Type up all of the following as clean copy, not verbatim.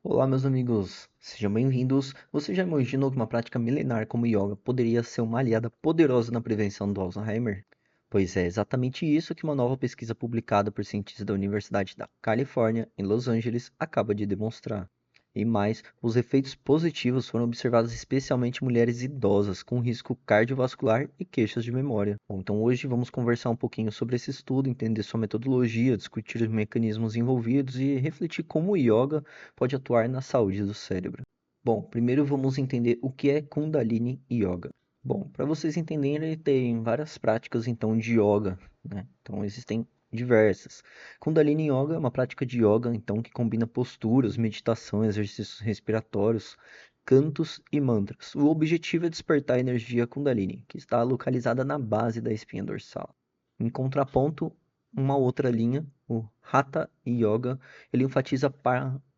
Olá, meus amigos, sejam bem-vindos. Você já imaginou que uma prática milenar como yoga poderia ser uma aliada poderosa na prevenção do Alzheimer? Pois é exatamente isso que uma nova pesquisa publicada por cientistas da Universidade da Califórnia, em Los Angeles, acaba de demonstrar. E mais, os efeitos positivos foram observados especialmente em mulheres idosas com risco cardiovascular e queixas de memória. Bom, então hoje vamos conversar um pouquinho sobre esse estudo, entender sua metodologia, discutir os mecanismos envolvidos e refletir como o yoga pode atuar na saúde do cérebro. Bom, primeiro vamos entender o que é Kundalini Yoga. Bom, para vocês entenderem, tem várias práticas então de yoga, né? Então existem diversas. Kundalini Yoga é uma prática de yoga então que combina posturas, meditação, exercícios respiratórios, cantos e mantras. O objetivo é despertar a energia Kundalini, que está localizada na base da espinha dorsal. Em contraponto, uma outra linha, o Hatha Yoga, ele enfatiza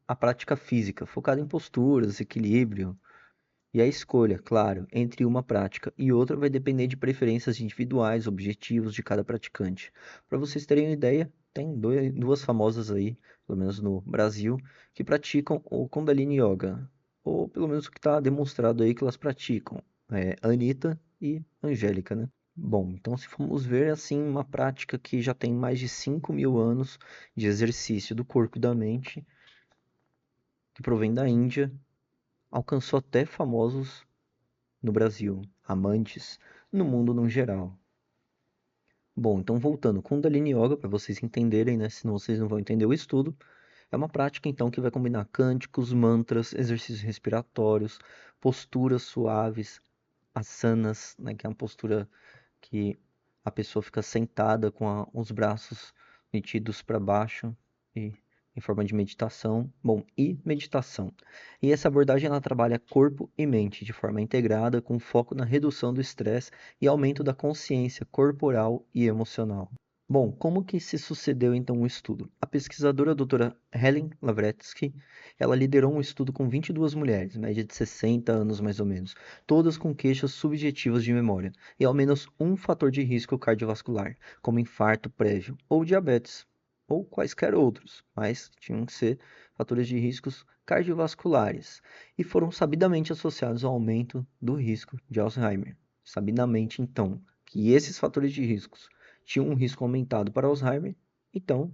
a prática física, focada em posturas, equilíbrio, e a escolha, claro, entre uma prática e outra vai depender de preferências individuais, objetivos de cada praticante. Para vocês terem uma ideia, tem duas famosas aí, pelo menos no Brasil, que praticam o Kundalini Yoga, ou pelo menos o que está demonstrado aí que elas praticam, Anitta e Angélica, né? Bom, então se formos ver assim uma prática que já tem mais de 5.000 anos de exercício do corpo e da mente, que provém da Índia, alcançou até famosos no Brasil, amantes, no mundo no geral. Bom, então voltando, Kundalini Yoga, para vocês entenderem, né, senão vocês não vão entender o estudo, é uma prática então que vai combinar cânticos, mantras, exercícios respiratórios, posturas suaves, asanas, né, que é uma postura que a pessoa fica sentada com os braços metidos para baixo e em forma de meditação. Bom, e meditação. E essa abordagem ela trabalha corpo e mente de forma integrada, com foco na redução do estresse e aumento da consciência corporal e emocional. Bom, como que se sucedeu então o estudo? A pesquisadora doutora Helen Lavretsky, ela liderou um estudo com 22 mulheres, média de 60 anos mais ou menos, todas com queixas subjetivas de memória e ao menos um fator de risco cardiovascular, como infarto prévio ou diabetes, ou quaisquer outros, mas tinham que ser fatores de riscos cardiovasculares e foram sabidamente associados ao aumento do risco de Alzheimer. Sabidamente, então, que esses fatores de riscos tinham um risco aumentado para Alzheimer, então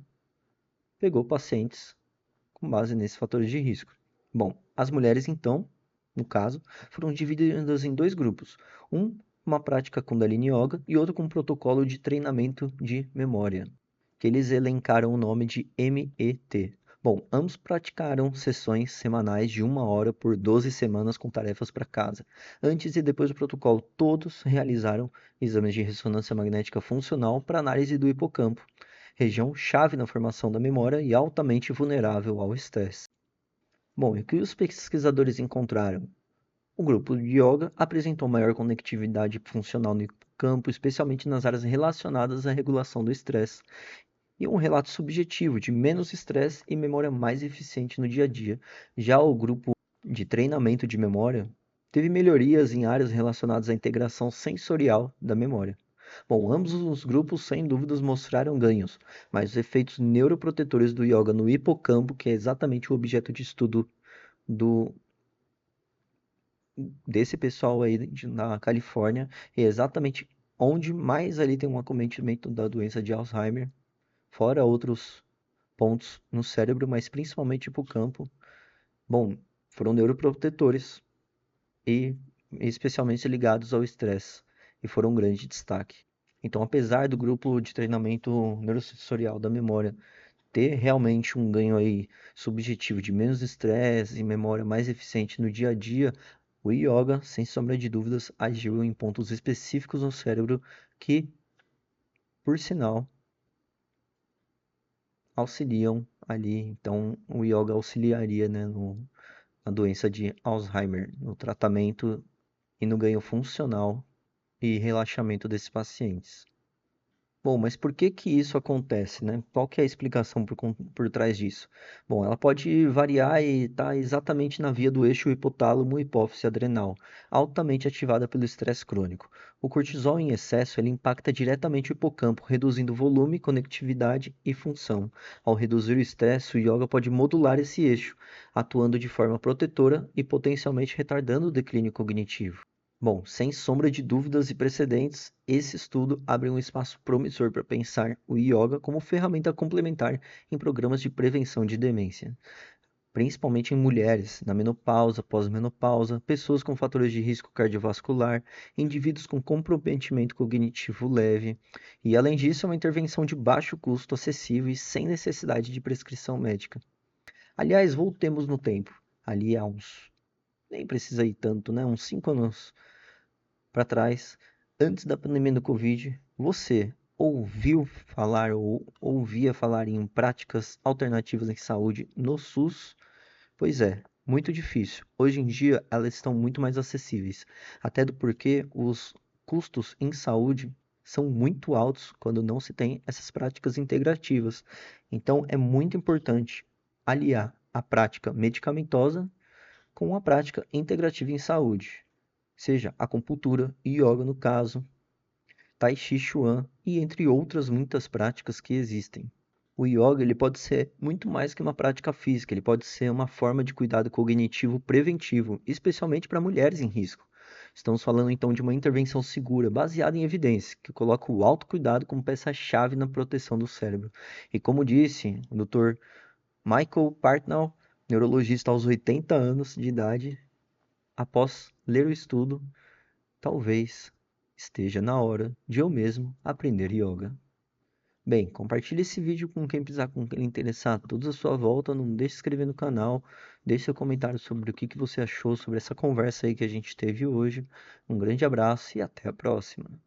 pegou pacientes com base nesses fatores de risco. Bom, as mulheres, então, no caso, foram divididas em dois grupos. Um, uma prática Kundalini Yoga e outro com um protocolo de treinamento de memória, que eles elencaram o nome de MET. Bom, ambos praticaram sessões semanais de 1 hora por 12 semanas com tarefas para casa. Antes e depois do protocolo, todos realizaram exames de ressonância magnética funcional para análise do hipocampo, região chave na formação da memória e altamente vulnerável ao estresse. Bom, e o que os pesquisadores encontraram? O grupo de yoga apresentou maior conectividade funcional no campo, especialmente nas áreas relacionadas à regulação do estresse, e um relato subjetivo de menos estresse e memória mais eficiente no dia a dia. Já o grupo de treinamento de memória teve melhorias em áreas relacionadas à integração sensorial da memória. Bom, ambos os grupos sem dúvidas mostraram ganhos, mas os efeitos neuroprotetores do yoga no hipocampo, que é exatamente o objeto de estudo do desse pessoal aí na Califórnia, é exatamente onde mais ali tem um acometimento da doença de Alzheimer, fora outros pontos no cérebro, mas principalmente hipocampo. Bom, foram neuroprotetores e especialmente ligados ao estresse, e foram um grande destaque. Então, apesar do grupo de treinamento neurosensorial da memória ter realmente um ganho aí subjetivo de menos estresse e memória mais eficiente no dia a dia, o yoga, sem sombra de dúvidas, agiu em pontos específicos no cérebro que, por sinal, auxiliam ali. Então, o yoga auxiliaria, né, na doença de Alzheimer, no tratamento e no ganho funcional e relaxamento desses pacientes. Bom, mas por que que isso acontece, né? Qual que é a explicação por trás disso? Bom, ela pode variar e estar exatamente na via do eixo hipotálamo-hipófise adrenal, altamente ativada pelo estresse crônico. O cortisol em excesso, ele impacta diretamente o hipocampo, reduzindo volume, conectividade e função. Ao reduzir o estresse, o yoga pode modular esse eixo, atuando de forma protetora e potencialmente retardando o declínio cognitivo. Bom, sem sombra de dúvidas e precedentes, esse estudo abre um espaço promissor para pensar o yoga como ferramenta complementar em programas de prevenção de demência, principalmente em mulheres, na menopausa, pós-menopausa, pessoas com fatores de risco cardiovascular, indivíduos com comprometimento cognitivo leve. E além disso, é uma intervenção de baixo custo, acessível e sem necessidade de prescrição médica. Aliás, voltemos no tempo. Ali há uns, nem precisa ir tanto, né? Uns 5 anos para trás, antes da pandemia do Covid, você ouviu falar ou ouvia falar em práticas alternativas em saúde no SUS? Pois é, muito difícil. Hoje em dia, elas estão muito mais acessíveis, até do porque os custos em saúde são muito altos quando não se tem essas práticas integrativas. Então, é muito importante aliar a prática medicamentosa com a prática integrativa em saúde, seja acupuntura, yoga no caso, tai chi chuan e entre outras muitas práticas que existem. O yoga ele pode ser muito mais que uma prática física, ele pode ser uma forma de cuidado cognitivo preventivo, especialmente para mulheres em risco. Estamos falando então de uma intervenção segura, baseada em evidência, que coloca o autocuidado como peça-chave na proteção do cérebro. E como disse o Dr. Michael Partnow, neurologista aos 80 anos de idade, após ler o estudo, talvez esteja na hora de eu mesmo aprender yoga. Bem, compartilhe esse vídeo com quem precisar, com quem interessar, todos à sua volta, não deixe de se inscrever no canal, deixe seu comentário sobre o que você achou sobre essa conversa aí que a gente teve hoje. Um grande abraço e até a próxima.